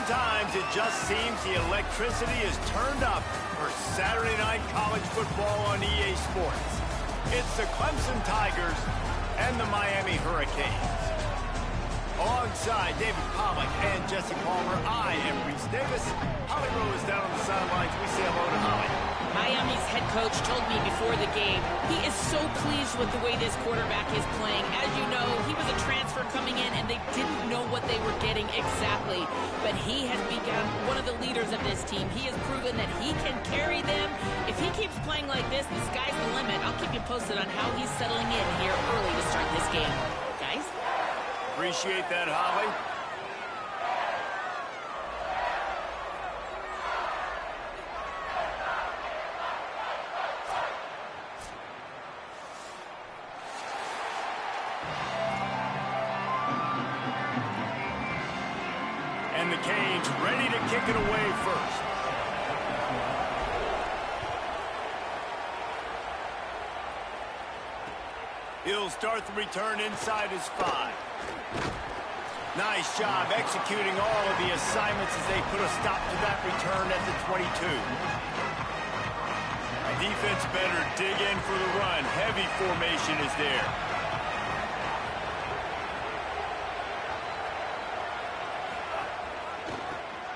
Sometimes it just seems the electricity is turned up for Saturday night college football on EA Sports. It's the Clemson Tigers and the Miami Hurricanes. Alongside David Pollack and Jesse Palmer, I am Reese Davis. Holly Rowe is down on the sidelines. We say hello to Holly. Miami's head coach told me before the game he is so pleased with the way this quarterback is playing. As you know, he was a transfer coming in and they didn't know what they were getting exactly. But he has become one of the leaders of this team. He has proven that he can carry them. If he keeps playing like this, the sky's the limit. I'll keep you posted on how he's settling in here early to start this game. Guys? Appreciate that, Holly. And the Canes ready to kick it away first. He'll start the return inside his 5. Nice job executing all of the assignments as they put a stop to that return at the 22. Defense better dig in for the run. Heavy formation is there.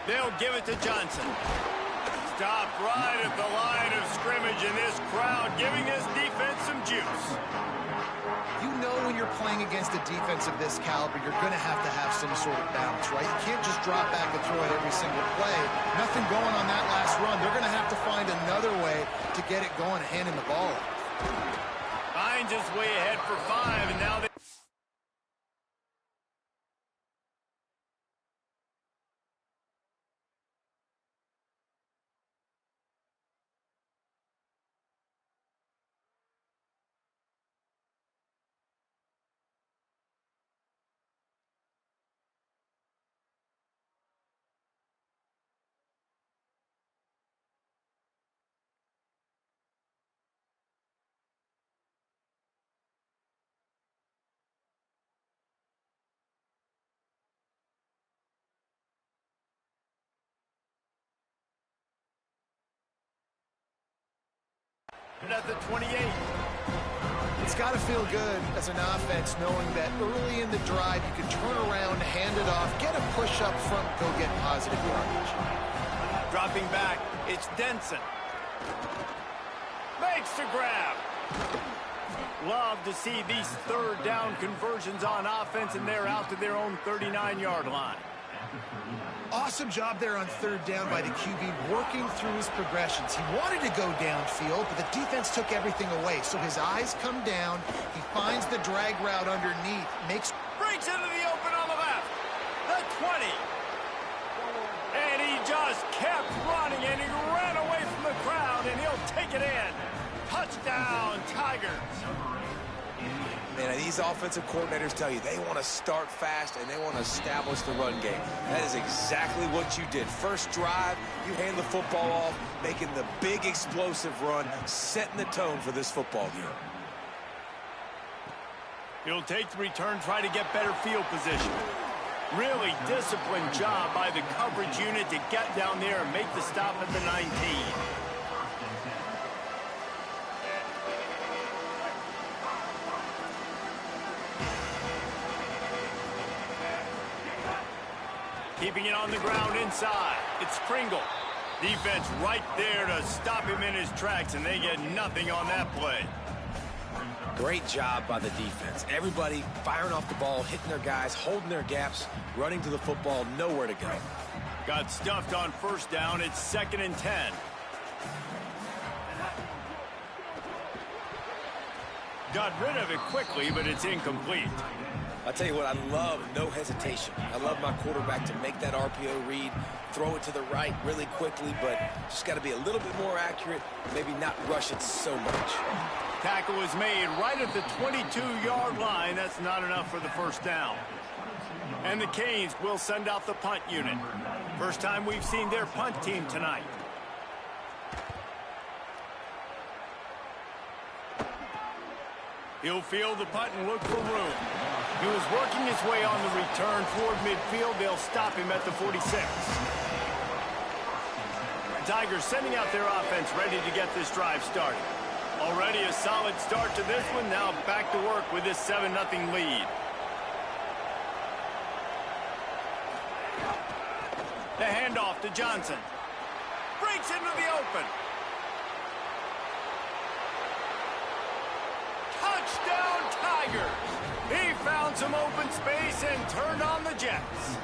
They'll give it to Johnson. Stop right at the line of scrimmage, and this crowd giving this defense some juice. You know when you're playing against a defense of this caliber, you're going to have some sort of balance, right? You can't just drop back and throw it every single play. Nothing going on that last run. They're going to have to find another way to get it going and hand him the ball. Hines is way ahead for 5, and now they... at the 28. It's got to feel good as an offense knowing that early in the drive you can turn around, hand it off, get a push up front, go get positive yardage. Dropping back, it's Denson. Makes the grab. Love to see these third down conversions on offense, and they're out to their own 39-yard line. Awesome job there on third down by the QB, working through his progressions. He wanted to go downfield, but the defense took everything away. So his eyes come down. He finds the drag route underneath. Breaks into the open on the left. The 20. And he just kept running, and he ran away from the crowd, and he'll take it in. Touchdown, Tigers. Man, these offensive coordinators tell you they want to start fast and they want to establish the run game. That is exactly what you did. First drive, you hand the football off, making the big explosive run, setting the tone for this football game. He'll take the return, try to get better field position. Really disciplined job by the coverage unit to get down there and make the stop at the 19. Keeping it on the ground inside. It's Pringle. Defense right there to stop him in his tracks, and they get nothing on that play. Great job by the defense. Everybody firing off the ball, hitting their guys, holding their gaps, running to the football, nowhere to go. Got stuffed on first down. It's 2nd and 10. Got rid of it quickly, but it's incomplete. I'll tell you what, I love no hesitation. I love my quarterback to make that RPO read, throw it to the right really quickly, but just got to be a little bit more accurate, maybe not rush it so much. Tackle was made right at the 22-yard line. That's not enough for the first down. And the Canes will send out the punt unit. First time we've seen their punt team tonight. He'll field the punt and look for room. He was working his way on the return toward midfield. They'll stop him at the 46. Tigers sending out their offense ready to get this drive started. Already a solid start to this one. Now back to work with this 7-0 lead. The handoff to Johnson. Breaks into the open. Touchdown, Tigers! He found some open space and turned on the Jets.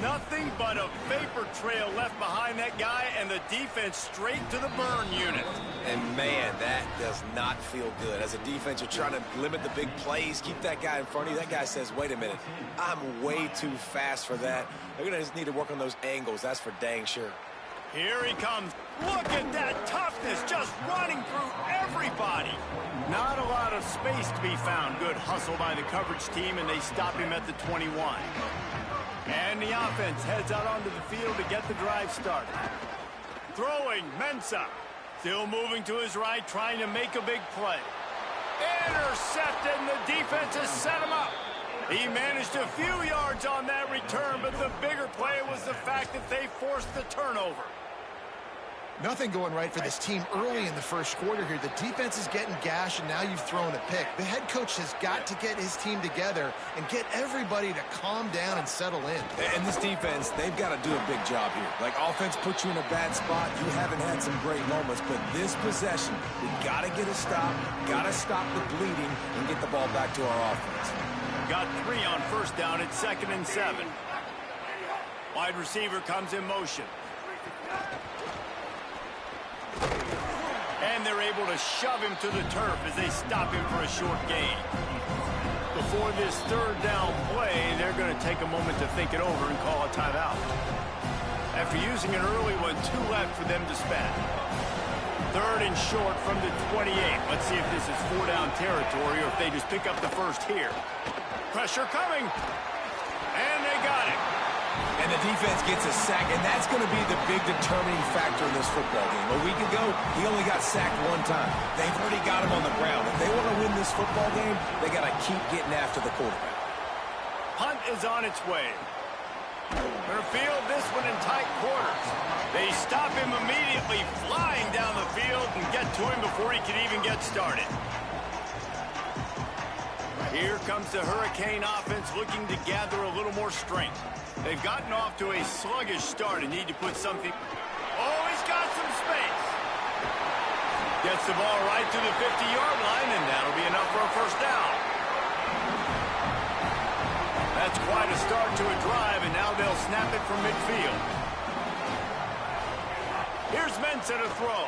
Nothing but a vapor trail left behind that guy, and the defense straight to the burn unit. And, man, that does not feel good. As a defense, you're trying to limit the big plays, keep that guy in front of you. That guy says, wait a minute, I'm way too fast for that. They're going to just need to work on those angles. That's for dang sure. Here he comes. Look at that toughness, just running through everybody. Not a lot of space to be found. Good hustle by the coverage team, and they stop him at the 21. And the offense heads out onto the field to get the drive started. Throwing, Mensah. Still moving to his right, trying to make a big play. Intercepted, and the defense has set him up. He managed a few yards on that return, but the bigger play was the fact that they forced the turnover. Nothing going right for this team early in the first quarter here. The defense is getting gashed, and now you've thrown a pick. The head coach has got to get his team together and get everybody to calm down and settle in. And this defense, they've got to do a big job here. Like, offense puts you in a bad spot. You haven't had some great moments, but this possession, we got to get a stop, got to stop the bleeding, and get the ball back to our offense. Got 3 on first down at 2nd and 7. Wide receiver comes in motion. And they're able to shove him to the turf as they stop him for a short gain. Before this 3rd down play, they're going to take a moment to think it over and call a timeout. After using an early one, 2 left for them to spend. 3rd and short from the 28. Let's see if this is 4-down territory or if they just pick up the first here. Pressure coming. And they got it. And the defense gets a sack, and that's going to be the big determining factor in this football game. A week ago, he only got sacked 1 time. They've already got him on the ground. If they want to win this football game, they got to keep getting after the quarterback. Punt is on its way. They'll field this one in tight quarters. They stop him immediately, flying down the field and get to him before he can even get started. Here comes the Hurricane offense looking to gather a little more strength. They've gotten off to a sluggish start and need to put something... Oh, he's got some space. Gets the ball right to the 50-yard line, and that'll be enough for a first down. That's quite a start to a drive, and now they'll snap it from midfield. Here's Mensah to throw.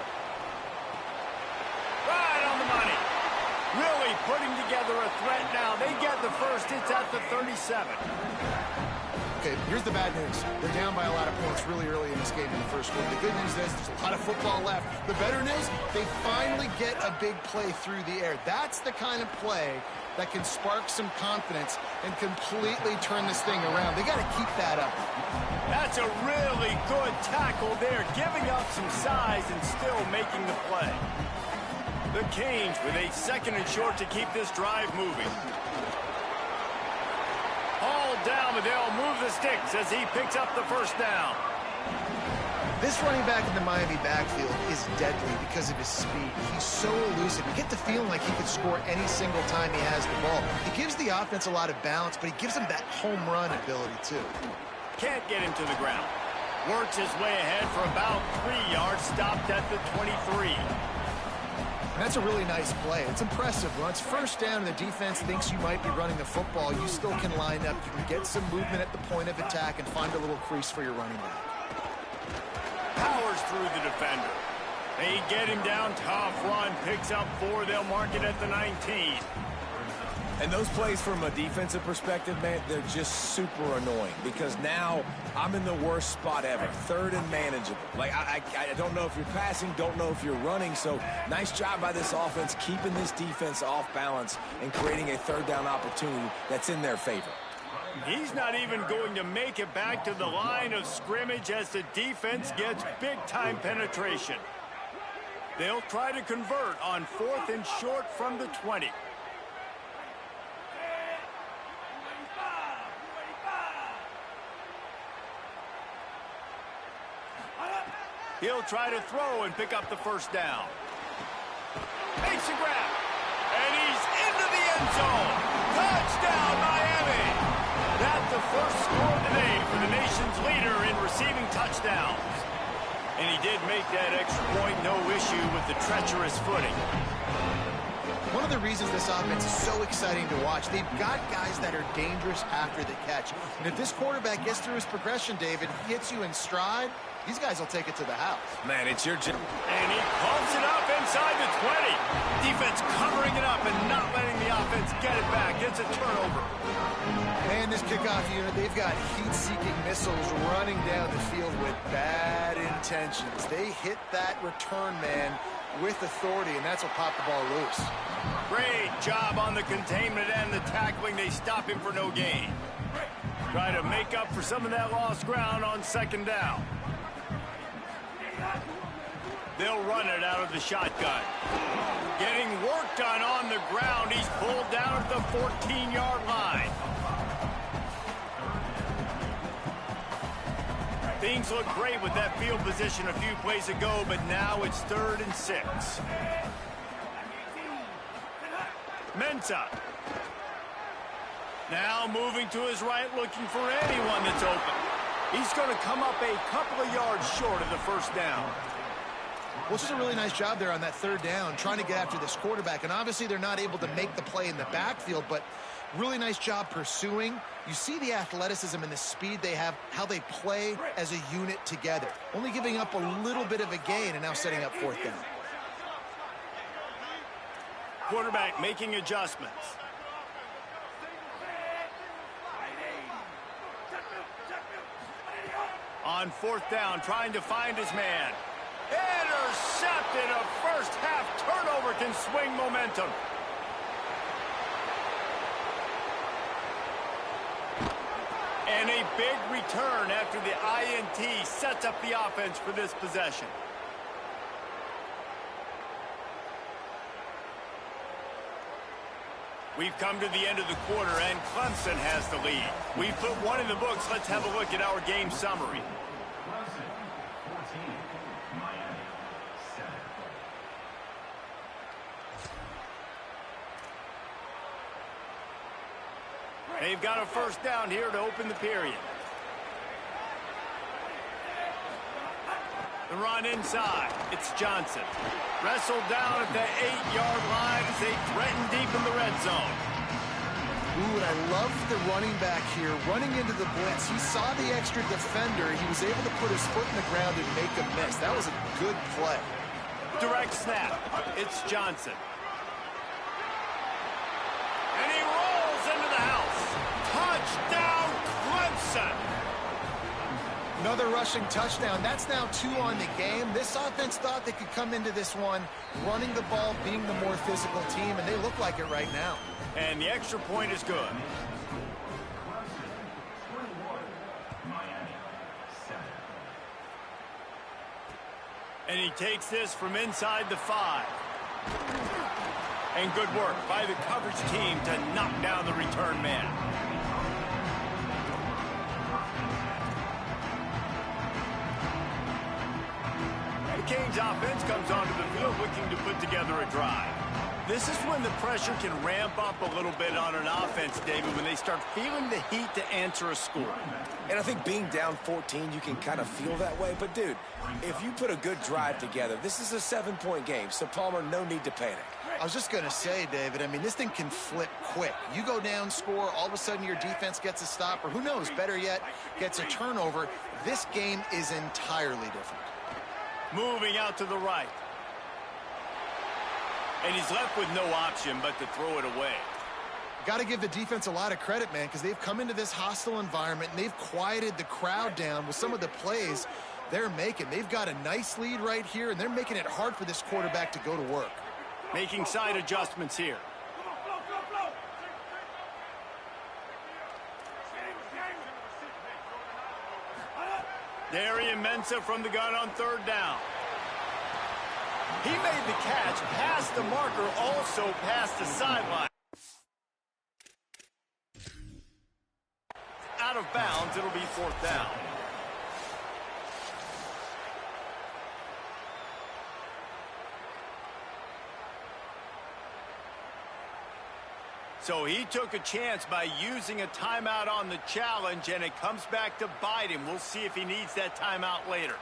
Right on the money. Really putting together a threat now. They get the first. It's at the 37. Okay, here's the bad news. They're down by a lot of points really early in this game in the first quarter. The good news is there's a lot of football left. The better news, they finally get a big play through the air. That's the kind of play that can spark some confidence and completely turn this thing around. They got to keep that up. That's a really good tackle there, giving up some size and still making the play. The Canes with a 2nd and short to keep this drive moving. All down, but they'll move the sticks as he picks up the first down. This running back in the Miami backfield is deadly because of his speed. He's so elusive. You get the feeling like he could score any single time he has the ball. He gives the offense a lot of balance, but he gives them that home run ability too. Can't get him to the ground. Works his way ahead for about 3 yards, stopped at the 23. And that's a really nice play. It's impressive. Once first down and the defense thinks you might be running the football, you still can line up. You can get some movement at the point of attack and find a little crease for your running back. Powers through the defender. They get him down. Tough run. Picks up 4. They'll mark it at the 19. And those plays from a defensive perspective, man, they're just super annoying because now I'm in the worst spot ever. 3rd and manageable. Like, I don't know if you're passing, don't know if you're running. So nice job by this offense keeping this defense off balance and creating a 3rd down opportunity that's in their favor. He's not even going to make it back to the line of scrimmage as the defense gets big-time penetration. They'll try to convert on 4th and short from the 20. He'll try to throw and pick up the first down. Makes a grab. And he's into the end zone. Touchdown, Miami. That's the first score today for the nation's leader in receiving touchdowns. And he did make that extra point, no issue with the treacherous footing. One of the reasons this offense is so exciting to watch, they've got guys that are dangerous after the catch. And if this quarterback gets through his progression, David, he hits you in stride, these guys will take it to the house. Man, it's your job. And he pumps it up inside the 20. Defense covering it up and not letting the offense get it back. Gets a turnover. And this kickoff unit, they've got heat-seeking missiles running down the field with bad intentions. They hit that return man with authority, and that's what popped the ball loose. Great job on the containment and the tackling. They stop him for no gain. Try to make up for some of that lost ground on 2nd down. They'll run it out of the shotgun. Getting work done on the ground. He's pulled down at the 14-yard line. Things look great with that field position a few plays ago, but now it's 3rd and 6. Mensah. Now moving to his right, looking for anyone that's open. He's going to come up a couple of yards short of the first down. Well, this is a really nice job there on that 3rd down, trying to get after this quarterback. And obviously they're not able to make the play in the backfield, but really nice job pursuing. You see the athleticism and the speed they have, how they play as a unit together. Only giving up a little bit of a gain and now setting up 4th down. Quarterback making adjustments. On 4th down, trying to find his man. Intercepted. A first-half turnover can swing momentum. And a big return after the INT sets up the offense for this possession. We've come to the end of the quarter, and Clemson has the lead. We've put one in the books. Let's have a look at our game summary. They've got a first down here to open the period. The run inside. It's Johnson. Wrestled down at the 8-yard line as they threaten deep in the red zone. Ooh, and I love the running back here. Running into the blitz. He saw the extra defender. He was able to put his foot in the ground and make a miss. That was a good play. Direct snap. It's Johnson. And he rolls into the house. Touchdown, Clemson. Another rushing touchdown. That's now 2 on the game. This offense thought they could come into this one running the ball, being the more physical team, and they look like it right now. And the extra point is good. And he takes this from inside the 5. And good work by the coverage team to knock down the return man. The Canes offense comes onto the field looking to put together a drive. This is when the pressure can ramp up a little bit on an offense, David, when they start feeling the heat to answer a score. And I think being down 14, you can kind of feel that way. But, dude, if you put a good drive together, this is a 7-point game. So, Palmer, no need to panic. I was just going to say, David, I mean, this thing can flip quick. You go down, score, all of a sudden your defense gets a stop, or who knows, better yet, gets a turnover. This game is entirely different. Moving out to the right. And he's left with no option but to throw it away. Got to give the defense a lot of credit, man, because they've come into this hostile environment and they've quieted the crowd down with some of the plays they're making. They've got a nice lead right here, and they're making it hard for this quarterback to go to work. Making side adjustments here. Darian Mensah from the gun on 3rd down. He made the catch past the marker, also past the sideline. Out of bounds, it'll be 4th down. So he took a chance by using a timeout on the challenge, and it comes back to bite him. We'll see if he needs that timeout later.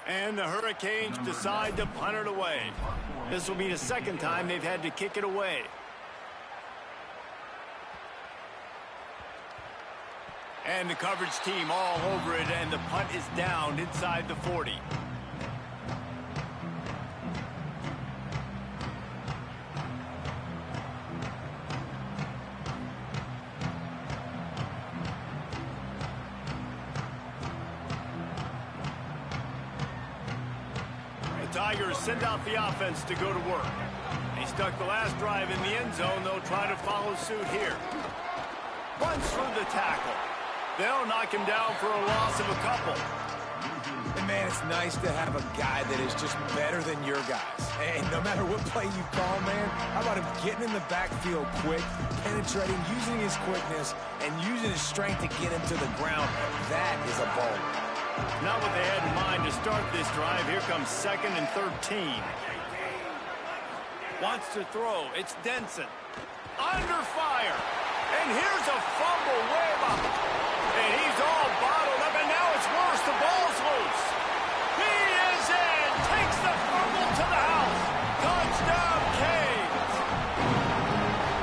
And the Hurricanes decide to punt it away. This will be the 2nd time they've had to kick it away. And the coverage team all over it, and the punt is down inside the 40. Tigers send out the offense to go to work. They stuck the last drive in the end zone. They'll try to follow suit here. Runs through the tackle. They'll knock him down for a loss of a couple. And man, it's nice to have a guy that is just better than your guys. And no matter what play you call, man, how about him getting in the backfield quick, penetrating, using his quickness, and using his strength to get him to the ground. That is a ball. Not what they had in mind to start this drive. Here comes 2nd and 13. Wants to throw. It's Denson. Under fire. And here's a fumble way up. And he's all bottled up, and now it's worse. The ball's loose. He is in. Takes the fumble to the house. Touchdown, Canes.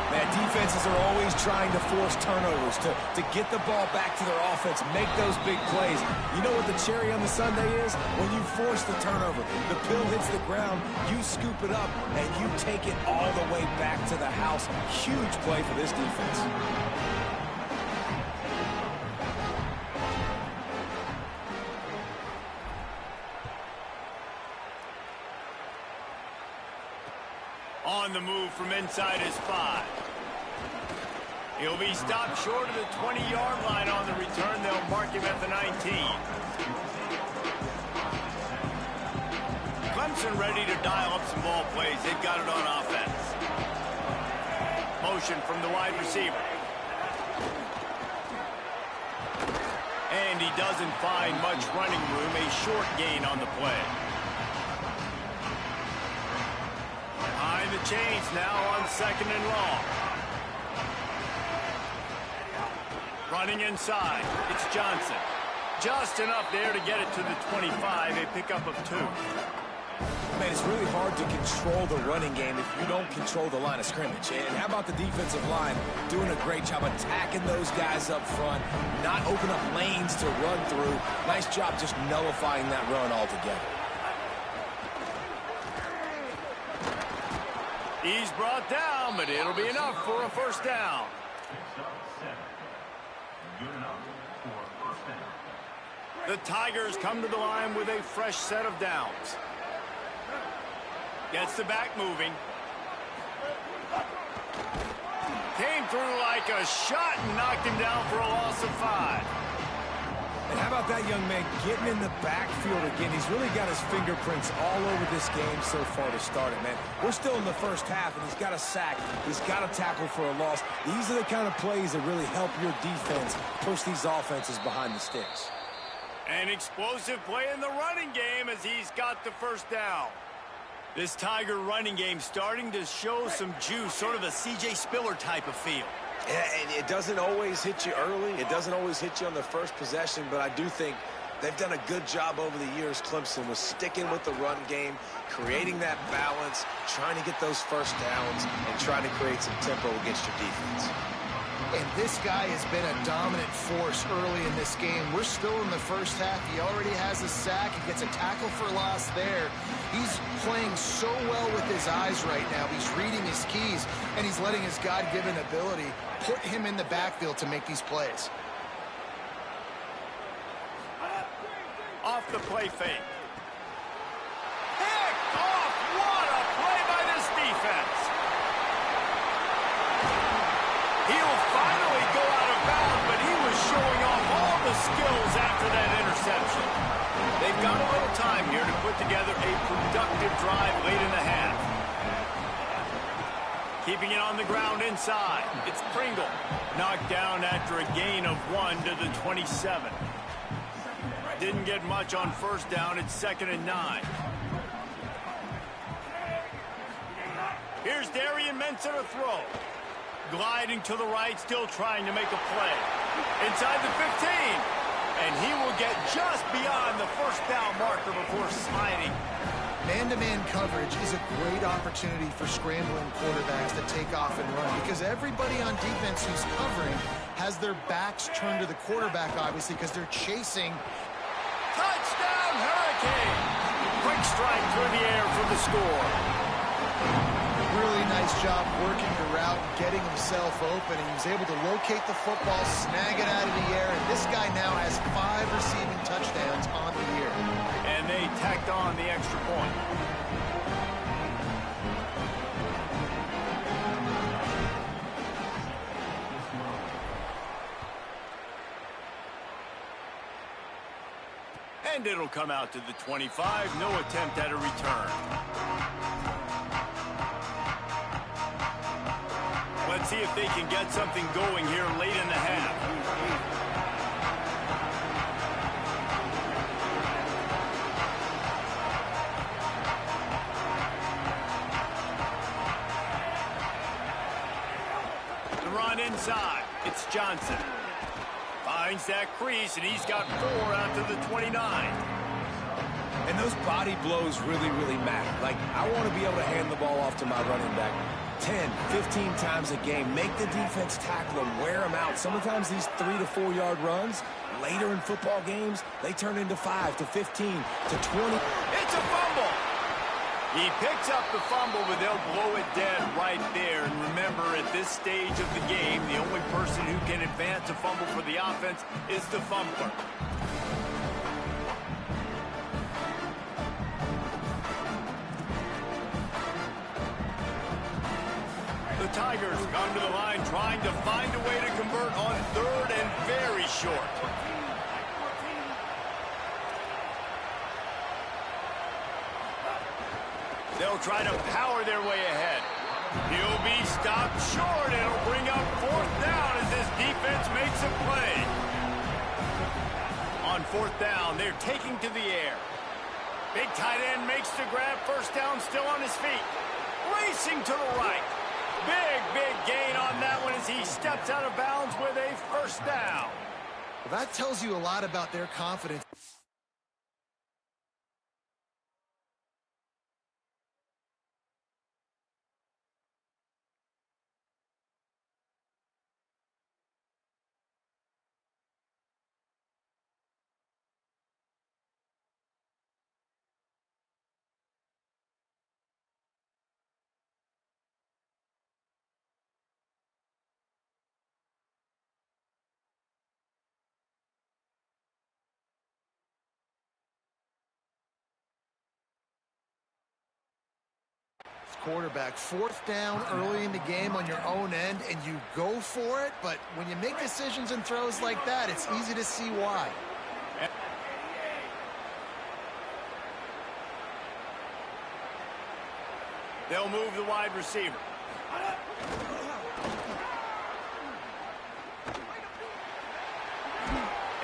Man, defenses are always trying to force turnovers to get the ball back to their offense, make those big plays. You know what the cherry on the sundae is? When you force the turnover, the pill hits the ground, you scoop it up, and you take it all the way back to the house. Huge play for this defense. On the move from inside his 5. He'll be stopped short of the 20-yard line on the return. They'll mark him at the 19. Clemson ready to dial up some ball plays. They've got it on offense. Motion from the wide receiver. And he doesn't find much running room. A short gain on the play. Behind the chains now on 2nd and long. Running inside, it's Johnson. Just enough there to get it to the 25, a pickup of 2. Man, it's really hard to control the running game if you don't control the line of scrimmage. And how about the defensive line doing a great job attacking those guys up front, not opening up lanes to run through. Nice job just nullifying that run altogether. He's brought down, but it'll be enough for a 1st down. The Tigers come to the line with a fresh set of downs. Gets the back moving. Came through like a shot and knocked him down for a loss of 5. And how about that young man getting in the backfield again? He's really got his fingerprints all over this game so far to start it, man. We're still in the 1st half, and he's got a sack. He's got a tackle for a loss. These are the kind of plays that really help your defense push these offenses behind the sticks. An explosive play in the running game as he's got the 1st down. This Tiger running game starting to show some juice, sort of a C.J. Spiller type of feel. Yeah, and it doesn't always hit you early. It doesn't always hit you on the first possession, but I do think they've done a good job over the years, Clemson, with sticking with the run game, creating that balance, trying to get those 1st downs, and trying to create some tempo against your defense. And this guy has been a dominant force early in this game. We're still in the 1st half. He already has a sack. He gets a tackle for loss there. He's playing so well with his eyes right now. He's reading his keys, and he's letting his God-given ability put him in the backfield to make these plays. Off the play fake. after that interception. They've got a little time here to put together a productive drive late in the half. Keeping it on the ground inside. It's Pringle. Knocked down after a gain of 1 to the 27. Didn't get much on first down. It's 2nd and 9. Here's Darian Mensah to throw. Gliding to the right, still trying to make a play. Inside the 15. And he will get just beyond the first down marker before sliding. Man-to-man coverage is a great opportunity for scrambling quarterbacks to take off and run because everybody on defense who's covering has their backs turned to the quarterback, obviously, because they're chasing. Touchdown, Hurricane! Quick strike through the air for the score. Really nice job working the route, getting himself open, and he was able to locate the football, snag it out of the air, and this guy now has 5 receiving touchdowns on the year. And they tacked on the extra point. And it'll come out to the 25. No attempt at a return. Let's see if they can get something going here late in the half. The run inside. It's Johnson. Finds that crease, and he's got 4 out to the 29. And those body blows really, really matter. Like, I want to be able to hand the ball off to my running back 10, 15 times a game. Make the defense tackle them, wear them out. Sometimes these 3 to 4 yard runs, later in football games, they turn into 5 to 15 to 20. It's a fumble. He picks up the fumble, but they'll blow it dead right there. And remember, at this stage of the game, the only person who can advance a fumble for the offense is the fumbler. The Tigers come to the line trying to find a way to convert on 3rd and very short. They'll try to power their way ahead. He'll be stopped short. It'll bring up 4th down as this defense makes a play. On 4th down, they're taking to the air. Big tight end makes the grab. First down, still on his feet. Racing to the right. Big gain on that one as he steps out of bounds with a first down. Well, that tells you a lot about their confidence. Quarterback, 4th down early in the game on your own end, and you go for it, but when you make decisions and throws like that, it's easy to see why. They'll move the wide receiver.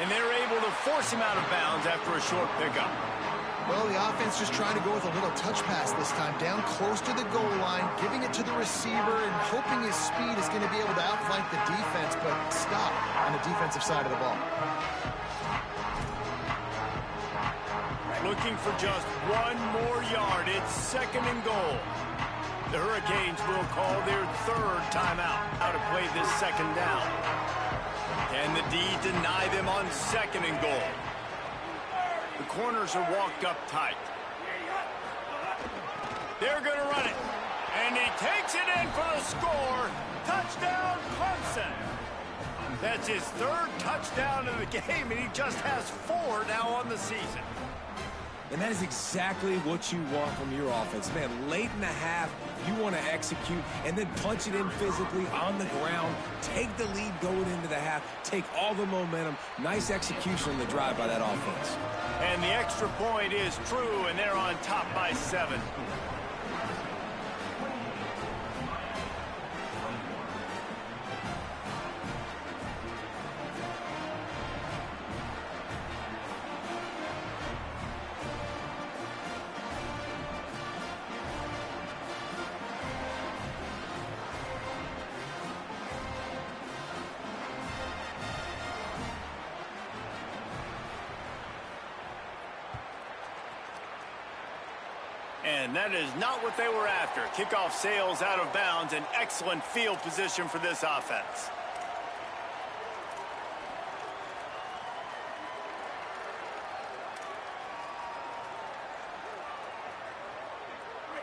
And they're able to force him out of bounds after a short pickup. Well, the offense just trying to go with a little touch pass this time, down close to the goal line, giving it to the receiver and hoping his speed is going to be able to outflank the defense, but stop on the defensive side of the ball. Looking for just 1 more yard. It's 2nd and goal. The Hurricanes will call their 3rd timeout. How to play this 2nd down. Can the D deny them on 2nd and goal? The corners are walked up tight. They're going to run it. And he takes it in for the score. Touchdown, Clemson. That's his 3rd touchdown of the game, and he just has 4 now on the season. And that is exactly what you want from your offense. Man, late in the half, you want to execute and then punch it in physically on the ground. Take the lead going into the half. Take all the momentum. Nice execution on the drive by that offense. And the extra point is true, and they're on top by 7. And that is not what they were after. Kickoff sails out of bounds. An excellent field position for this offense.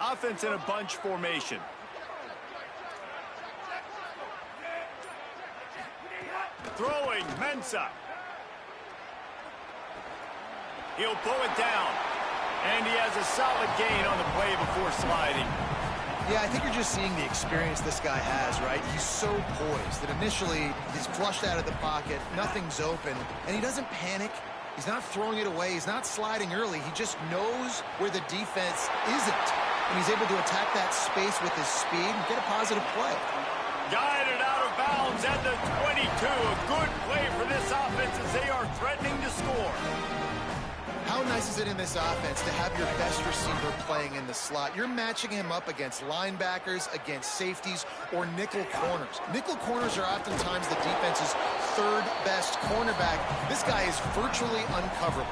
Offense in a bunch formation. Throwing, Mensah. He'll pull it down. And he has a solid gain on the play before sliding. Yeah, I think you're just seeing the experience this guy has, right? He's so poised that initially he's flushed out of the pocket, nothing's open, and he doesn't panic. He's not throwing it away. He's not sliding early. He just knows where the defense isn't. And he's able to attack that space with his speed and get a positive play. Guided out of bounds at the 22. A good play for this offense as they are threatening to score. How nice is it in this offense to have your best receiver playing in the slot? You're matching him up against linebackers, against safeties, or nickel corners. Nickel corners are oftentimes the defense's third best cornerback. This guy is virtually uncoverable.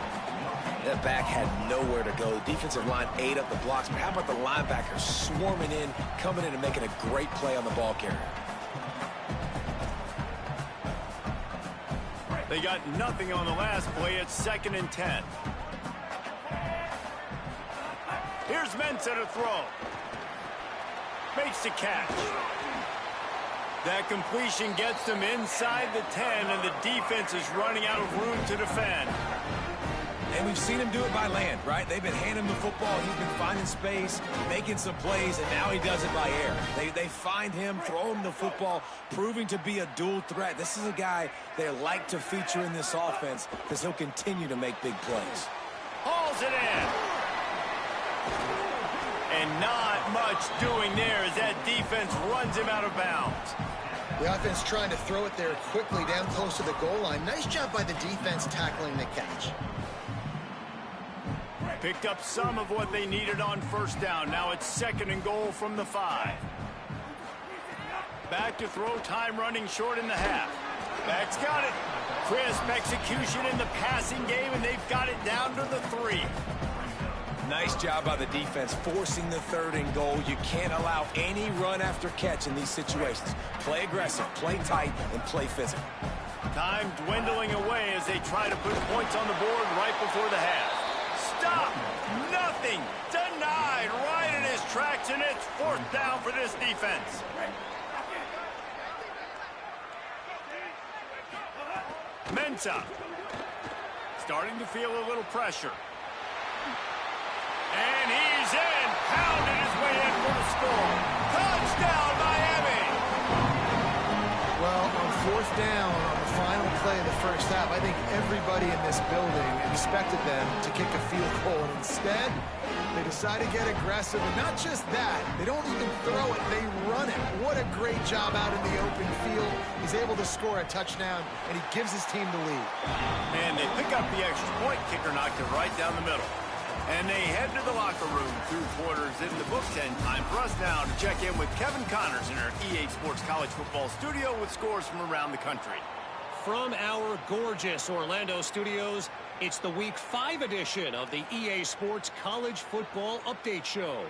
That back had nowhere to go. The defensive line ate up the blocks, but how about the linebackers swarming in, coming in and making a great play on the ball carrier? They got nothing on the last play. It's 2nd and 10. Here's Mensah to throw. Makes the catch. That completion gets them inside the 10, and the defense is running out of room to defend. And we've seen him do it by land, right? They've been handing him the football. He's been finding space, making some plays, and now he does it by air. They find him, throw him the football, proving to be a dual threat. This is a guy they like to feature in this offense because he'll continue to make big plays. Hauls it in. And not much doing there as that defense runs him out of bounds. The offense trying to throw it there quickly down close to the goal line. Nice job by the defense tackling the catch. Picked up some of what they needed on first down. Now it's 2nd and goal from the 5. Back to throw, time running short in the half. Back's got it. Crisp execution in the passing game, and they've got it down to the 3. Nice job by the defense forcing the 3rd and goal. You can't allow any run after catch in these situations. Play aggressive, play tight, and play physical. Time dwindling away as they try to put points on the board right before the half. Stop! Nothing! Denied right in his tracks, and it's 4th down for this defense. Mensah. Starting to feel a little pressure. And he's in. Pounded his way in for the score. Touchdown, Miami! Well, on 4th down, on the final play of the first half, I think everybody in this building expected them to kick a field goal. And instead, they decide to get aggressive. And not just that, they don't even throw it, they run it. What a great job out in the open field. He's able to score a touchdown, and he gives his team the lead. And they pick up the extra point. Kicker knocked it right down the middle. And they head to the locker room through quarters in the book 10. Time for us now to check in with Kevin Connors in our EA Sports College Football studio with scores from around the country. From our gorgeous Orlando studios, it's the Week 5 edition of the EA Sports College Football Update Show.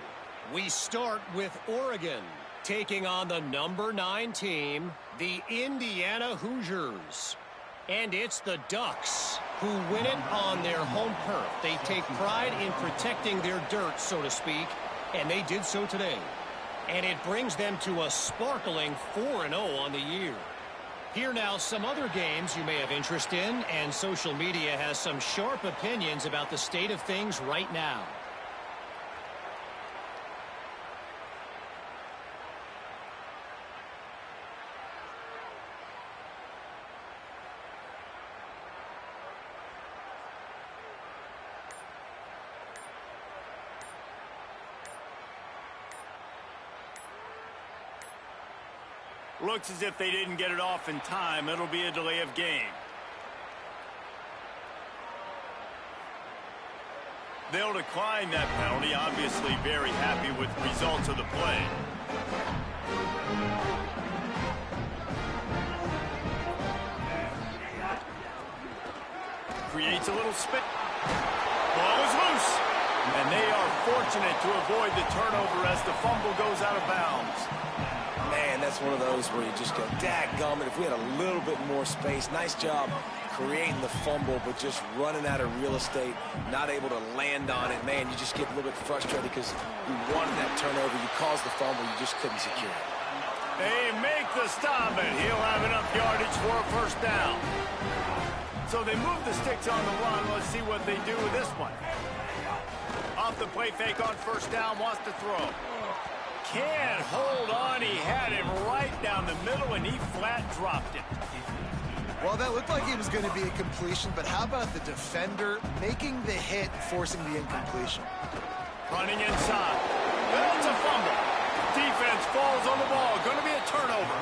We start with Oregon, taking on the number 9 team, the Indiana Hoosiers. And it's the Ducks who win it on their home turf. They take pride in protecting their dirt, so to speak, and they did so today. And it brings them to a sparkling 4-0 on the year. Here now, some other games you may have interest in, and social media has some sharp opinions about the state of things right now. Looks as if they didn't get it off in time. It'll be a delay of game. They'll decline that penalty. Obviously very happy with the results of the play. Creates a little spin. Ball is loose. And they are fortunate to avoid the turnover as the fumble goes out of bounds. Man, that's one of those where you just go, dadgummit, if we had a little bit more space. Nice job creating the fumble, but just running out of real estate, not able to land on it. Man, you just get a little bit frustrated because you wanted that turnover. You caused the fumble. You just couldn't secure it. They make the stop, and he'll have enough yardage for a first down. So they move the sticks on the run. Let's see what they do with this one. Off the play fake on first down, wants to throw. Can't hold on. He had him right down the middle, and he flat dropped it. Well, that looked like it was going to be a completion, but how about the defender making the hit, forcing the incompletion? Running inside. That's a fumble. Defense falls on the ball. Going to be a turnover.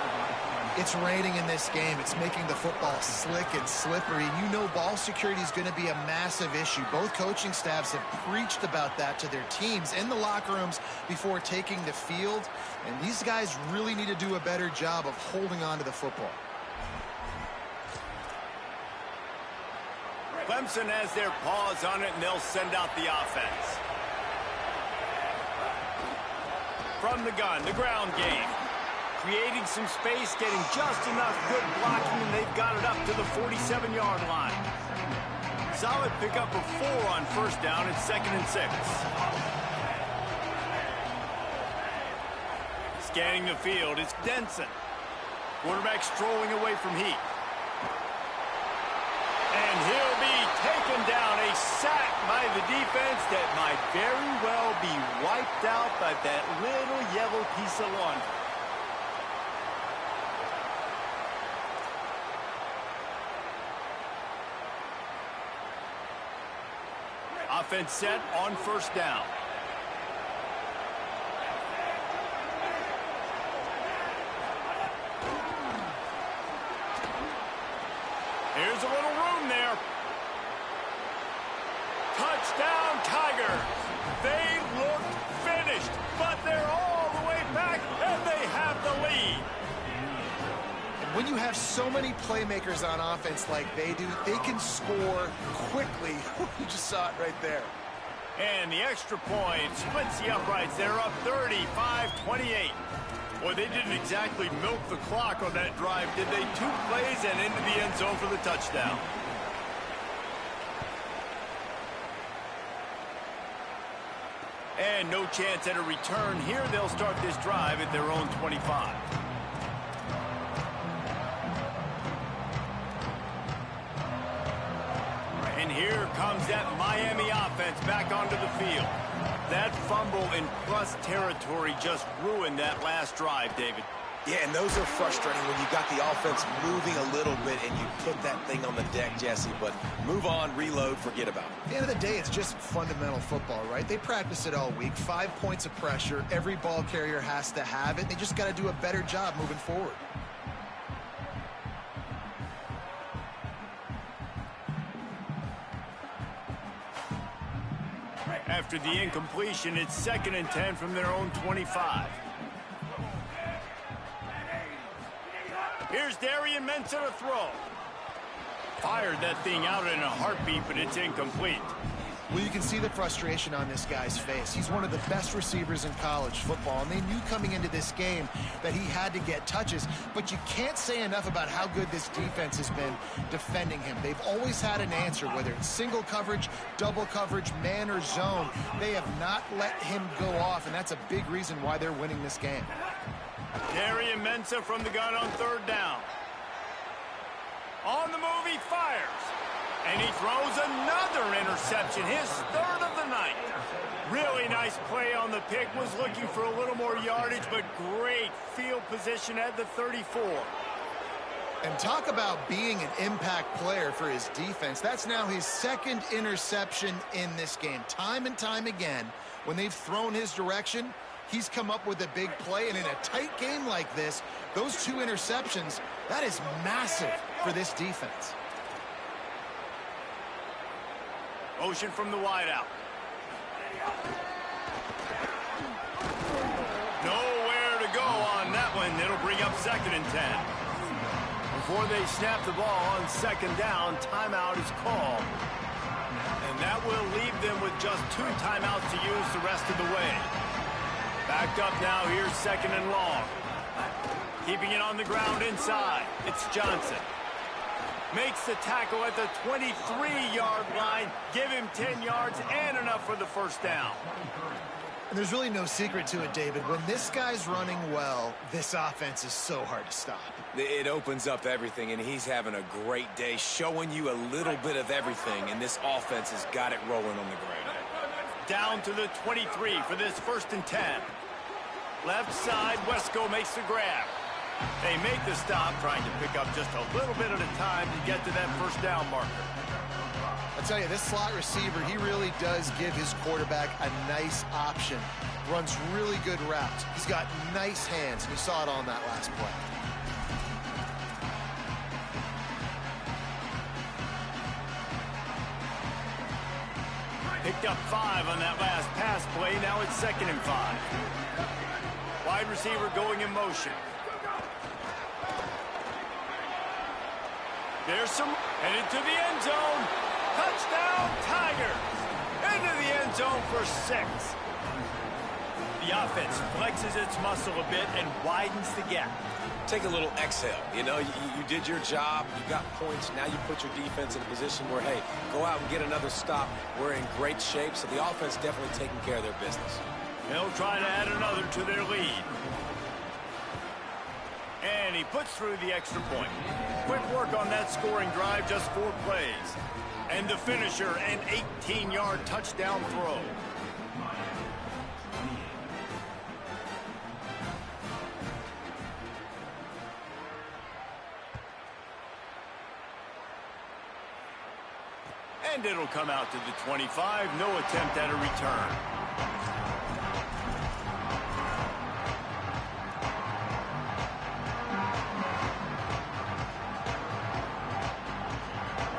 It's raining in this game. It's making the football slick and slippery. You know ball security is going to be a massive issue. Both coaching staffs have preached about that to their teams in the locker rooms before taking the field. And these guys really need to do a better job of holding on to the football. Clemson has their paws on it, and they'll send out the offense. From the gun, the ground game. Creating some space, getting just enough good blocking, and they've got it up to the 47-yard line. Solid pickup of 4 on first down. It's 2nd and 6. Scanning the field, it's Denson. Quarterback strolling away from heat. And he'll be taken down. A sack by the defense that might very well be wiped out by that little yellow piece of laundry. Offense set on first down. Here's a little room there. Touchdown, Tigers. They look finished, but they're all the way back, and they have the lead. When you have so many playmakers on offense like they do, they can score quickly. You just saw it right there. And the extra point splits the uprights. They're up 35-28. Boy, they didn't exactly milk the clock on that drive, did they? 2 plays and into the end zone for the touchdown. And no chance at a return here. They'll start this drive at their own 25. And here comes that Miami offense back onto the field. That fumble in plus territory just ruined that last drive, David. Yeah, and those are frustrating when you got the offense moving a little bit and you put that thing on the deck, Jesse. But move on, reload, forget about it. At the end of the day, it's just fundamental football, right? They practice it all week. 5 points of pressure. Every ball carrier has to have it. They just got to do a better job moving forward. After the incompletion, it's 2nd and 10 from their own 25. Here's Darian Mensah to throw. Fired that thing out in a heartbeat, but it's incomplete. Well, you can see the frustration on this guy's face. He's one of the best receivers in college football, and they knew coming into this game that he had to get touches, but you can't say enough about how good this defense has been defending him. They've always had an answer, whether it's single coverage, double coverage, man or zone. They have not let him go off, and that's a big reason why they're winning this game. Darian Mensah from the gun on 3rd down. On the move, he fires. And he throws another interception, his third of the night. Really nice play on the pick. Was looking for a little more yardage, but great field position at the 34. And talk about being an impact player for his defense. That's now his second interception in this game. Time and time again, when they've thrown his direction, he's come up with a big play. And in a tight game like this, those two interceptions, that is massive for this defense. Motion from the wideout. Nowhere to go on that one. It'll bring up 2nd and 10. Before they snap the ball on 2nd down, timeout is called. And that will leave them with just 2 timeouts to use the rest of the way. Backed up now, here's 2nd and long. Keeping it on the ground inside. It's Johnson. Makes the tackle at the 23-yard line. Give him 10 yards and enough for the first down. And there's really no secret to it, David. When this guy's running well, this offense is so hard to stop. It opens up everything, and he's having a great day, showing you a little bit of everything, and this offense has got it rolling on the ground. Down to the 23 for this 1st and 10. Left side, Wesco makes the grab. They make the stop, trying to pick up just a little bit at a time to get to that first down marker. I tell you, this slot receiver, he really does give his quarterback a nice option. Runs really good routes. He's got nice hands, and you saw it on that last play. Picked up 5 on that last pass play. Now it's 2nd and 5. Wide receiver going in motion. There's some, headed to the end zone. Touchdown, Tigers. Into the end zone for 6. The offense flexes its muscle a bit and widens the gap. Take a little exhale. You know, you did your job. You got points. Now you put your defense in a position where, hey, go out and get another stop. We're in great shape, so the offense definitely taking care of their business. They'll try to add another to their lead. And he puts through the extra point. Quick work on that scoring drive, just 4 plays. And the finisher, an 18-yard touchdown throw. And it'll come out to the 25. No attempt at a return.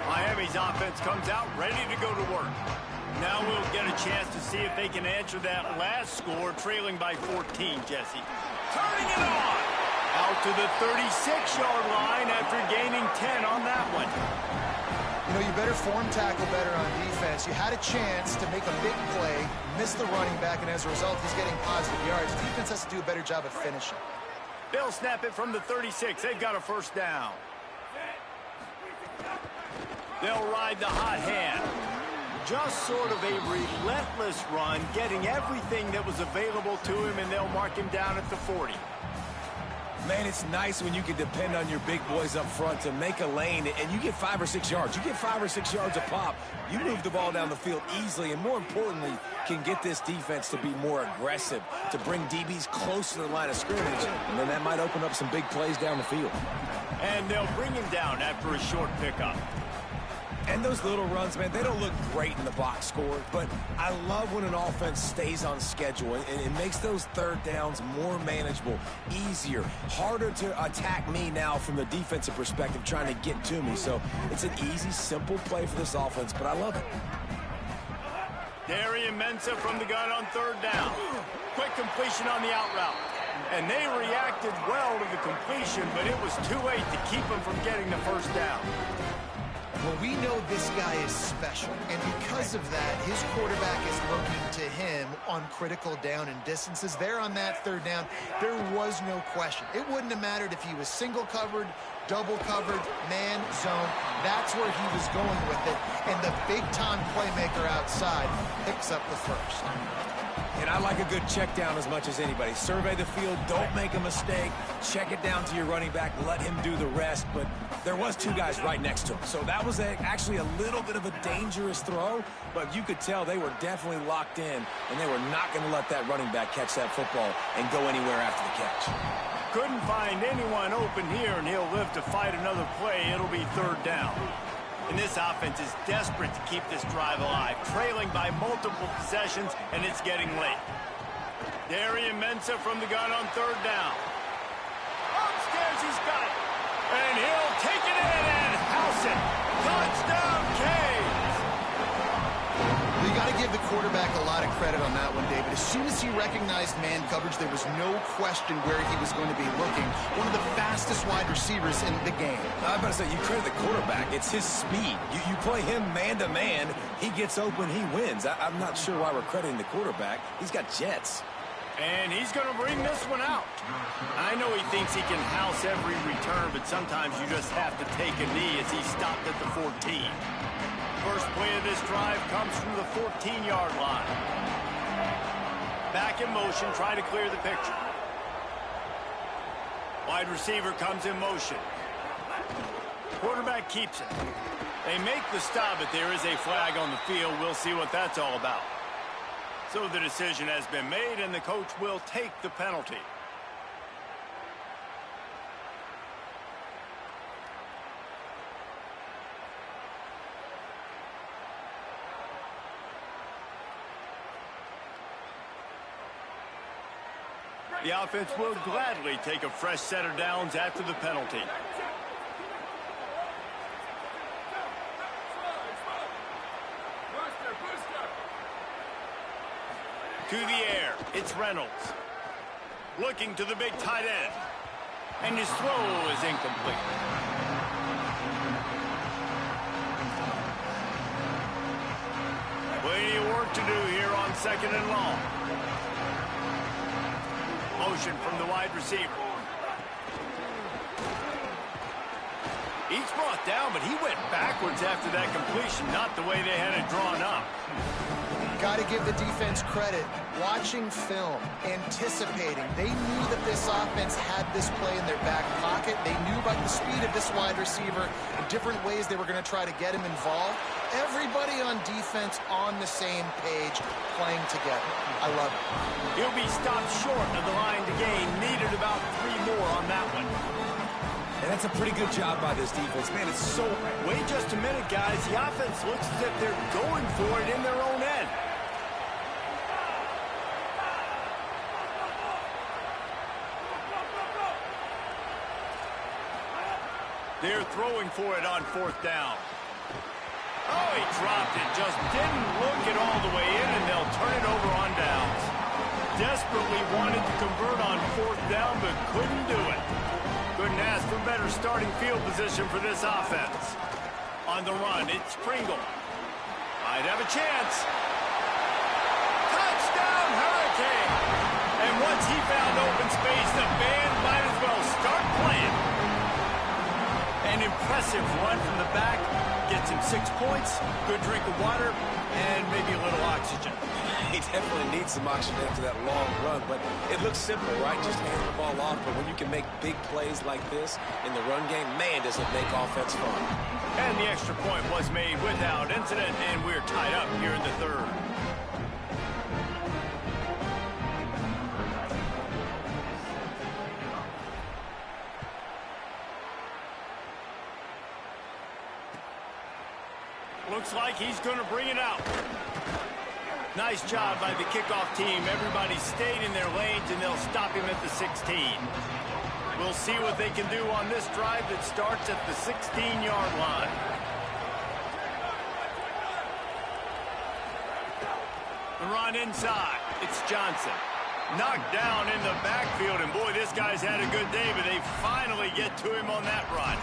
Miami's offense comes out ready to go to work. Now we'll get a chance to see if they can answer that last score, trailing by 14, Jesse. Turning it on! Out to the 36-yard line after gaining 10 on that one. You know, you better form tackle better on defense. You had a chance to make a big play, miss the running back, and as a result, he's getting positive yards. Defense has to do a better job of finishing. They'll snap it from the 36. They've got a first down. They'll ride the hot hand. Just sort of a relentless run, getting everything that was available to him, and they'll mark him down at the 40. Man, it's nice when you can depend on your big boys up front to make a lane, and you get 5 or 6 yards. You get 5 or 6 yards a pop. You move the ball down the field easily, and more importantly, can get this defense to be more aggressive, to bring DBs close to the line of scrimmage, and then that might open up some big plays down the field. And they'll bring him down after a short pickup. And those little runs, man, they don't look great in the box score, but I love when an offense stays on schedule, and it makes those third downs more manageable, easier, harder to attack me now from the defensive perspective trying to get to me. So it's an easy, simple play for this offense, but I love it. Darian Mensah from the gun on third down. Quick completion on the out route. And they reacted well to the completion, but it was too late to keep them from getting the first down. Well, we know this guy is special, and because of that, his quarterback is looking to him on critical down and distances. There on that third down, there was no question. It wouldn't have mattered if he was single covered, double covered, man, zone. That's where he was going with it, and the big-time playmaker outside picks up the first. And I like a good check down as much as anybody. Survey the field, don't make a mistake, check it down to your running back, let him do the rest. But there was two guys right next to him, so that was actually a little bit of a dangerous throw, but you could tell they were definitely locked in, and they were not going to let that running back catch that football and go anywhere after the catch. Couldn't find anyone open here, and he'll live to fight another play. It'll be third down. And this offense is desperate to keep this drive alive, trailing by multiple possessions, and it's getting late. Darian Mensah from the gun on third down. Upstairs, he's got it. And he'll take it in and house it. Touchdown, Canes! Well, you got to give the quarterback a lot of credit on that one, David. As soon as he recognized man coverage, there was no question where he was going to be looking. One of the fastest wide receivers in the game. I'm about to say, you credit the quarterback. It's his speed. You play him man-to-man, he gets open, he wins. I'm not sure why we're crediting the quarterback. He's got jets. And he's going to bring this one out. I know he thinks he can house every return, but sometimes you just have to take a knee as he stopped at the 14. First play of this drive comes from the 14-yard line. Back in motion, try to clear the picture. Wide receiver comes in motion. Quarterback keeps it. They make the stop, but there is a flag on the field. We'll see what that's all about. So the decision has been made, and the coach will take the penalty. The offense will gladly take a fresh set of downs after the penalty. To the air, it's Reynolds. Looking to the big tight end. And his throw is incomplete. Plenty of work to do here on second and long. Motion from the wide receiver. He's brought down, but he went backwards after that completion, not the way they had it drawn up. Got to give the defense credit. Watching film, anticipating. They knew that this offense had this play in their back pocket. They knew about the speed of this wide receiver and different ways they were going to try to get him involved. Everybody on defense on the same page, playing together. I love it. He'll be stopped short of the line to gain. Needed about 3 more on that one. And that's a pretty good job by this defense. Man, it's so... Wait just a minute, guys. The offense looks as if they're going for it in their own end. They're throwing for it on fourth down. Oh, he dropped it. Just didn't look it all the way in, and they'll turn it over on downs. Desperately wanted to convert on fourth down, but couldn't do it. Couldn't ask for better starting field position for this offense. On the run, it's Pringle. Might have a chance. Touchdown, Hurricane! And once he found open space, the band might as well start playing. An impressive run from the back. Gets him 6 points, good drink of water, and maybe a little oxygen. He definitely needs some oxygen after that long run, but it looks simple, right? Just hand the ball off, but when you can make big plays like this in the run game, man, does it make offense fun. And the extra point was made without incident, and we're tied up here in the third. Looks like he's going to bring it out. Nice job by the kickoff team. Everybody stayed in their lanes, and they'll stop him at the 16. We'll see what they can do on this drive that starts at the 16-yard line. The run inside. It's Johnson. Knocked down in the backfield, and boy, this guy's had a good day, but they finally get to him on that run.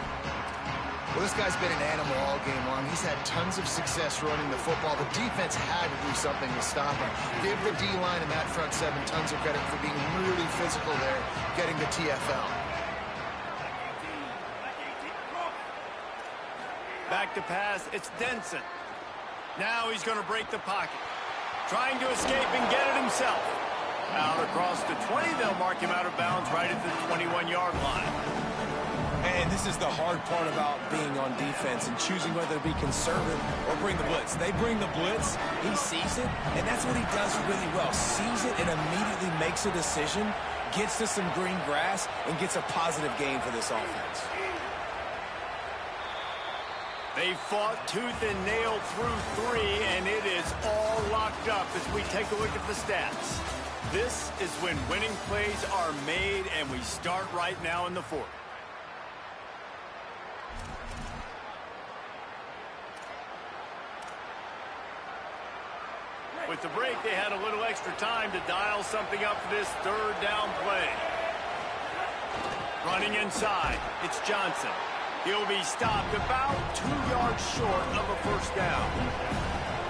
Well, this guy's been an animal all game long. He's had tons of success running the football. The defense had to do something to stop him. Give the D-line and that front seven tons of credit for being really physical there, getting the TFL. Back to pass, it's Denson. Now he's going to break the pocket. Trying to escape and get it himself. Out across the 20, they'll mark him out of bounds right at the 21-yard line. And this is the hard part about being on defense and choosing whether to be conservative or bring the blitz. They bring the blitz, he sees it, and that's what he does really well. Sees it and immediately makes a decision, gets to some green grass, and gets a positive gain for this offense. They fought tooth and nail through 3, and it is all locked up as we take a look at the stats. This is when winning plays are made, and we start right now in the 4th. With the break, they had a little extra time to dial something up for this 3rd down play. Running inside, it's Johnson. He'll be stopped about 2 yards short of a 1st down.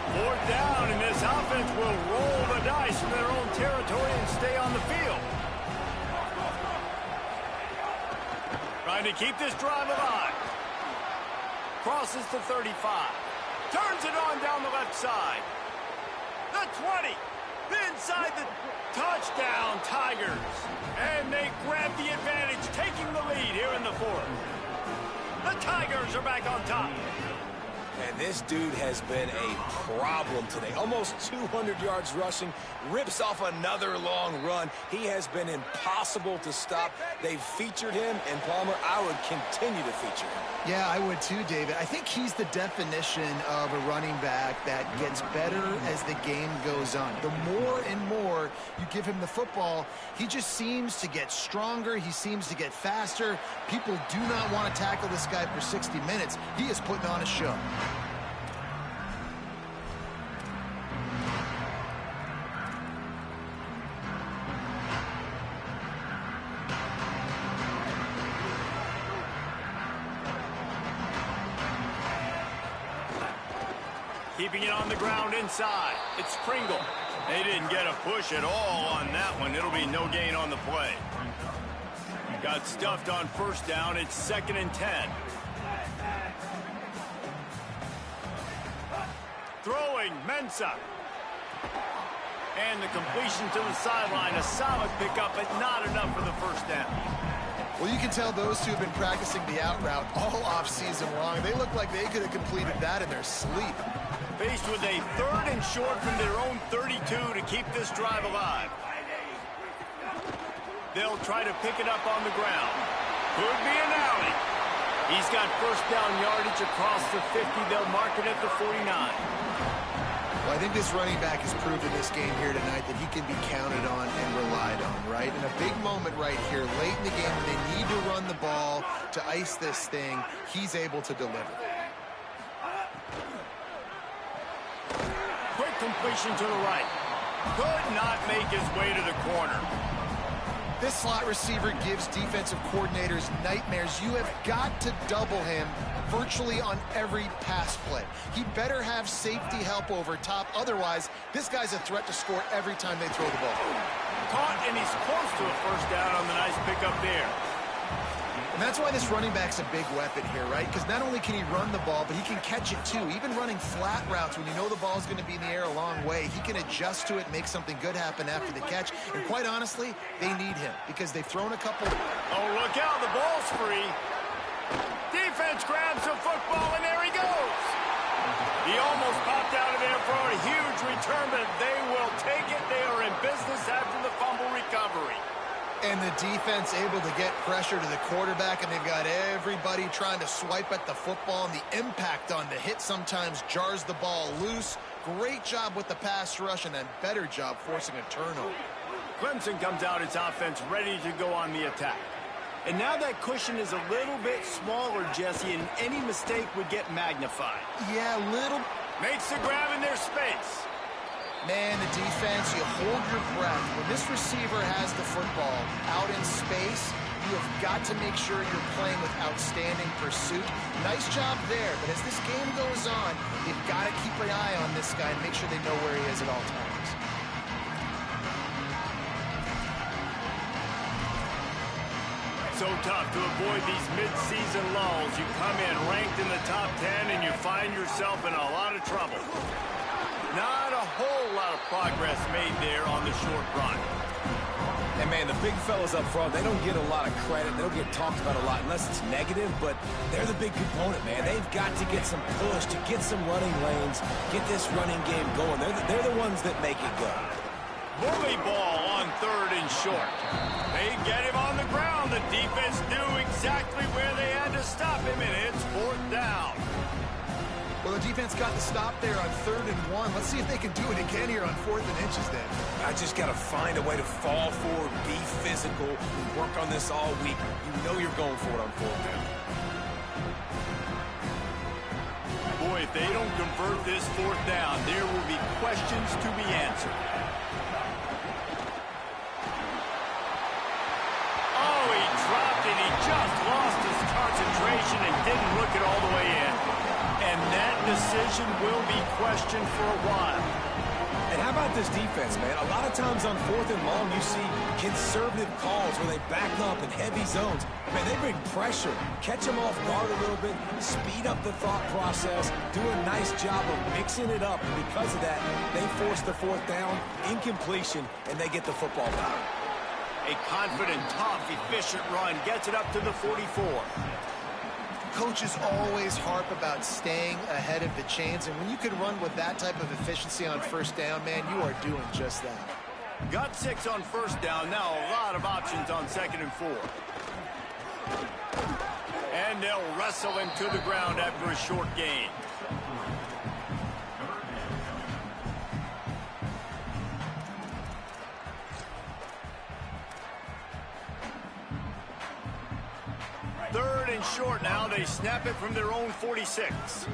4th down, and this offense will roll the dice from their own territory and stay on the field. Trying to keep this drive alive. Crosses the 35. Turns it on down the left side. The 20. Inside the touchdown, Tigers. And they grab the advantage, taking the lead here in the 4th. The Tigers are back on top. And this dude has been a problem today. Almost 200 yards rushing, rips off another long run. He has been impossible to stop. They've featured him, and Palmer, I would continue to feature him. Yeah, I would too, David. I think he's the definition of a running back that gets better as the game goes on. The more and more you give him the football, he just seems to get stronger. He seems to get faster. People do not want to tackle this guy for 60 minutes. He is putting on a show. Keeping it on the ground inside. It's Pringle. They didn't get a push at all on that one. It'll be no gain on the play. Got stuffed on 1st down. It's 2nd and 10. Throwing, Mensah. And the completion to the sideline. A solid pickup, but not enough for the 1st down. Well, you can tell those two have been practicing the out route all off-season long. They look like they could have completed that in their sleep. Faced with a 3rd and short from their own 32 to keep this drive alive. They'll try to pick it up on the ground. Could be an alley. He's got 1st down yardage across the 50. They'll mark it at the 49. Well, I think this running back has proved in this game here tonight that he can be counted on and relied on, right? In a big moment right here, late in the game, when they need to run the ball to ice this thing, he's able to deliver. Quick completion to the right. Could not make his way to the corner. This slot receiver gives defensive coordinators nightmares. You have got to double him virtually on every pass play. He better have safety help over top. Otherwise, this guy's a threat to score every time they throw the ball. Caught, and he's close to a 1st down on the nice pickup there. And that's why this running back's a big weapon here, right? Because not only can he run the ball, but he can catch it too. Even running flat routes when you know the ball's going to be in the air a long way, he can adjust to it, make something good happen after the catch. And quite honestly, they need him because they've thrown a couple. Oh, look out, the ball's free. Defense grabs the football, and there he goes. He almost popped out of there for a huge return, but they will take it. They are in business after the fumble recovery. And the defense able to get pressure to the quarterback, and they've got everybody trying to swipe at the football, and the impact on the hit sometimes jars the ball loose. Great job with the pass rush, and a better job forcing a turnover. Clemson comes out its offense ready to go on the attack. And now that cushion is a little bit smaller, Jesse, and any mistake would get magnified. Yeah, little. Makes the grab in their space. Man, the defense, you hold your breath. When this receiver has the football out in space, you have got to make sure you're playing with outstanding pursuit. Nice job there, but as this game goes on, you've got to keep an eye on this guy and make sure they know where he is at all times. So tough to avoid these mid-season lulls. You come in ranked in the top 10 and you find yourself in a lot of trouble. Not a whole lot of progress made there on the short run. And, man, the big fellas up front, they don't get a lot of credit. They don't get talked about a lot unless it's negative, but they're the big component, man. They've got to get some push, to get some running lanes, get this running game going. They're the ones that make it go. Bully ball on 3rd and short. They get him on the ground. The defense knew exactly where they had to stop him, and it's 4th down. Well, the defense got the stop there on 3rd and 1. Let's see if they can do it again here on 4th and inches then. I just got to find a way to fall forward, be physical, and work on this all week. You know you're going for it on 4th down. Boy, if they don't convert this 4th down, there will be questions to be answered. Oh, he dropped it. He just lost his concentration and didn't look it all the way in. And that decision will be questioned for a while. And how about this defense, man? A lot of times on 4th and long, you see conservative calls where they back up in heavy zones. Man, they bring pressure, catch them off guard a little bit, speed up the thought process, do a nice job of mixing it up. And because of that, they force the 4th down, incompletion, and they get the football back. A confident, tough, efficient run gets it up to the 44. Coaches always harp about staying ahead of the chains, and when you can run with that type of efficiency on 1st down, man, you are doing just that. Got 6 on 1st down. Now a lot of options on 2nd and 4. And they'll wrestle him to the ground after a short gain. Third and short now. They snap it from their own 46.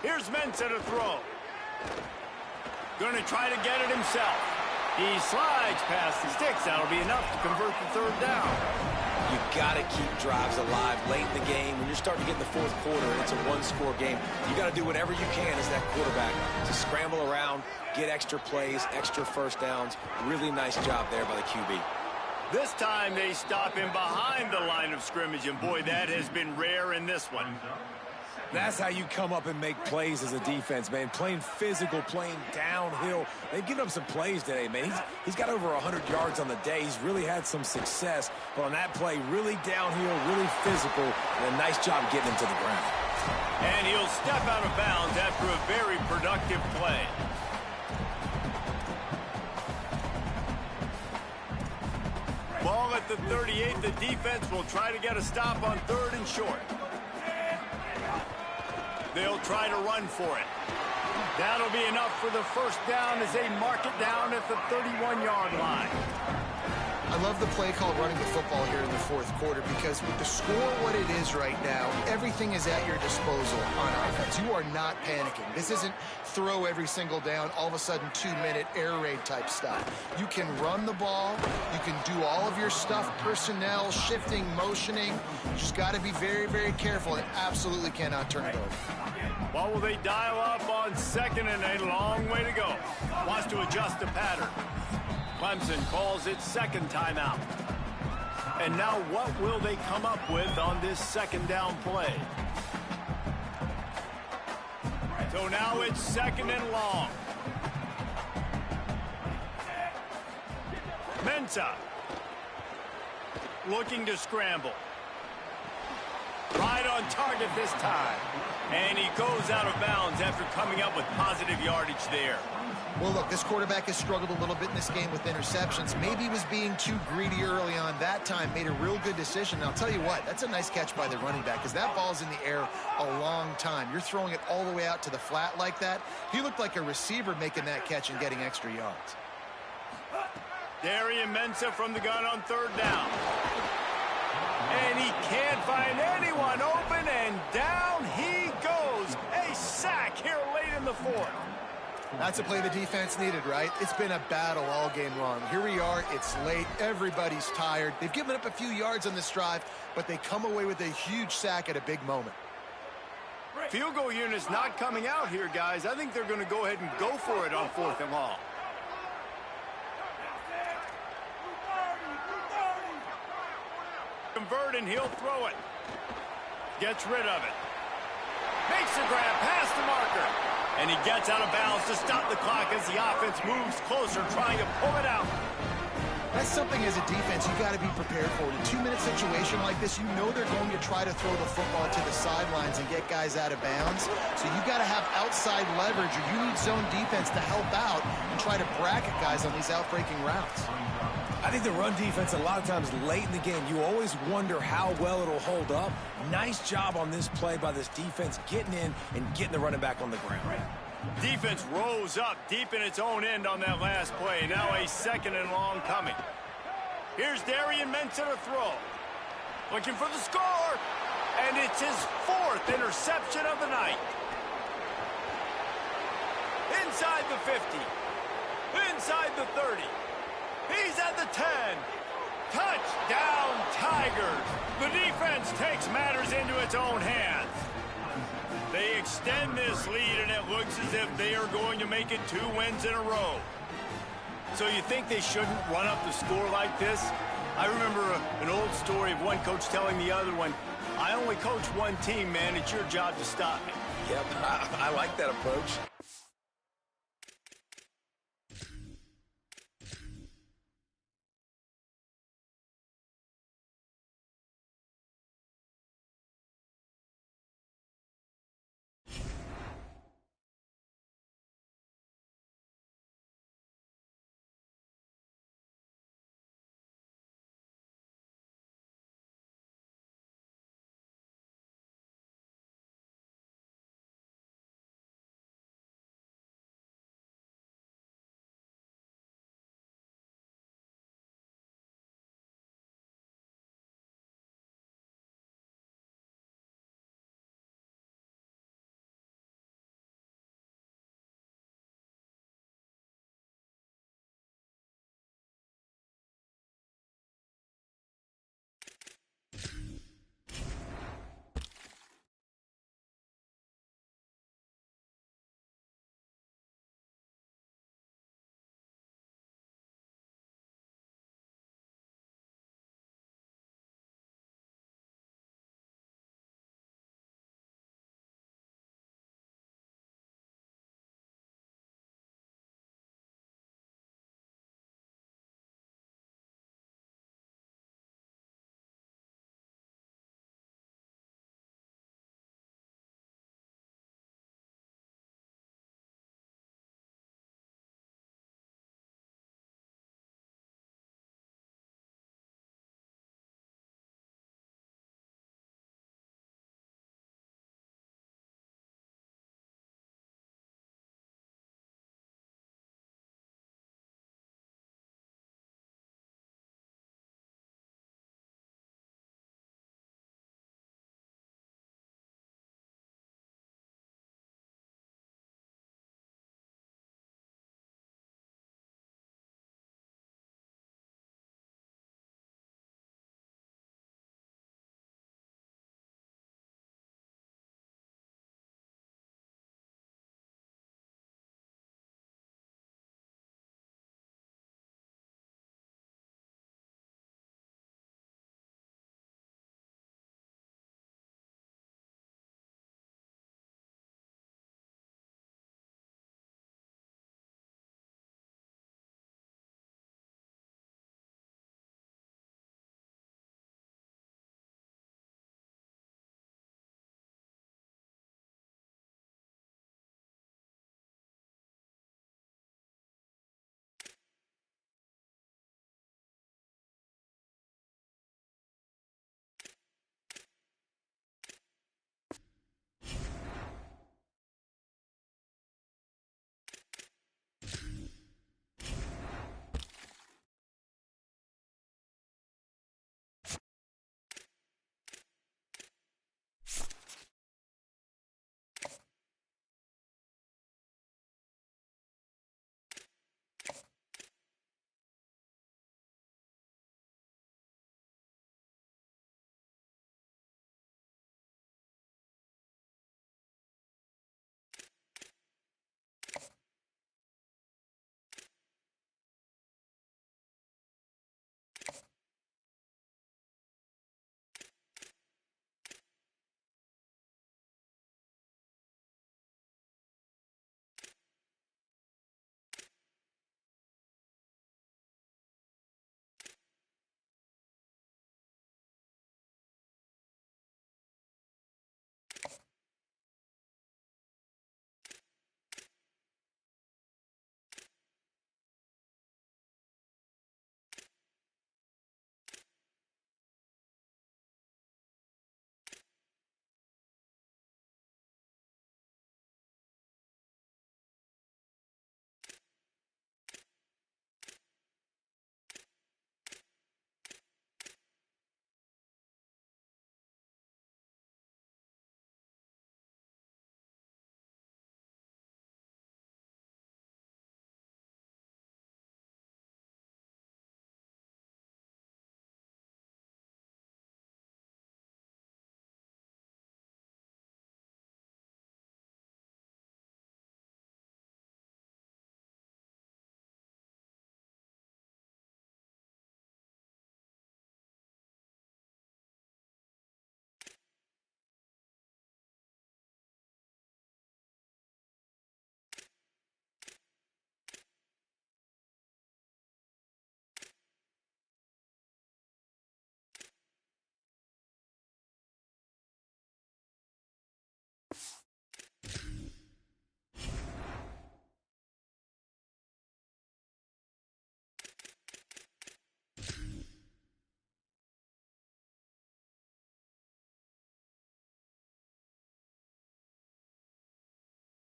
Here's Mensah to throw. Going to try to get it himself. He slides past the sticks. That'll be enough to convert the 3rd down. You got to keep drives alive late in the game. When you're starting to get in the 4th quarter and it's a 1-score game, you got to do whatever you can as that quarterback to scramble around, get extra plays, extra 1st downs. Really nice job there by the QB. This time they stop him behind the line of scrimmage, and boy, that has been rare in this one. That's how you come up and make plays as a defense, man. Playing physical, playing downhill. They've given up some plays today, man. He's got over 100 yards on the day. He's really had some success. But on that play, really downhill, really physical, and a nice job getting him to the ground. And he'll step out of bounds after a very productive play. Ball at the 38. The defense will try to get a stop on 3rd and short. They'll try to run for it. That'll be enough for the 1st down as they mark it down at the 31-yard line. I love the play call running the football here in the 4th quarter because with the score what it is right now, everything is at your disposal on offense. You are not panicking. This isn't throw every single down, all of a sudden 2-minute air raid type stuff. You can run the ball. You can do all of your stuff, personnel, shifting, motioning. You just got to be very, very careful and absolutely cannot turn it over. Well, will they dial up on 2nd and a long way to go? Wants to adjust the pattern. Clemson calls its 2nd timeout. And now what will they come up with on this 2nd down play? So now it's 2nd and long. Mensah looking to scramble. Right on target this time. And he goes out of bounds after coming up with positive yardage there. Well, look, this quarterback has struggled a little bit in this game with interceptions. Maybe he was being too greedy early on. That time made a real good decision. And I'll tell you what, that's a nice catch by the running back because that ball's in the air a long time. You're throwing it all the way out to the flat like that. He looked like a receiver making that catch and getting extra yards. Darian Mensah from the gun on 3rd down. And he can't find anyone open, and down he goes. A sack here late in the 4th. That's a play the defense needed, right? It's been a battle all game long. Here we are. It's late. Everybody's tired. They've given up a few yards on this drive, but they come away with a huge sack at a big moment. Field goal unit's not coming out here, guys. I think they're going to go ahead and go for it on 4th and long. Convert and he'll throw it. Gets rid of it. Makes the grab past the marker. And he gets out of bounds to stop the clock as the offense moves closer, trying to pull it out. That's something as a defense you got to be prepared for. In a 2-minute situation like this, you know they're going to try to throw the football to the sidelines and get guys out of bounds. So you got to have outside leverage, or you need zone defense to help out and try to bracket guys on these outbreaking routes. I think the run defense, a lot of times late in the game, you always wonder how well it'll hold up. Nice job on this play by this defense, getting in and getting the running back on the ground. Defense rose up deep in its own end on that last play. Now a 2nd and long coming. Here's Darian Mensah to throw. Looking for the score. And it's his 4th interception of the night. Inside the 50. Inside the 30. He's at the 10. Touchdown, Tigers. The defense takes matters into its own hands. They extend this lead, and it looks as if they are going to make it 2 wins in a row. So you think they shouldn't run up the score like this? I remember an old story of one coach telling the other one, I only coach one team, man. It's your job to stop me. Yep, I like that approach.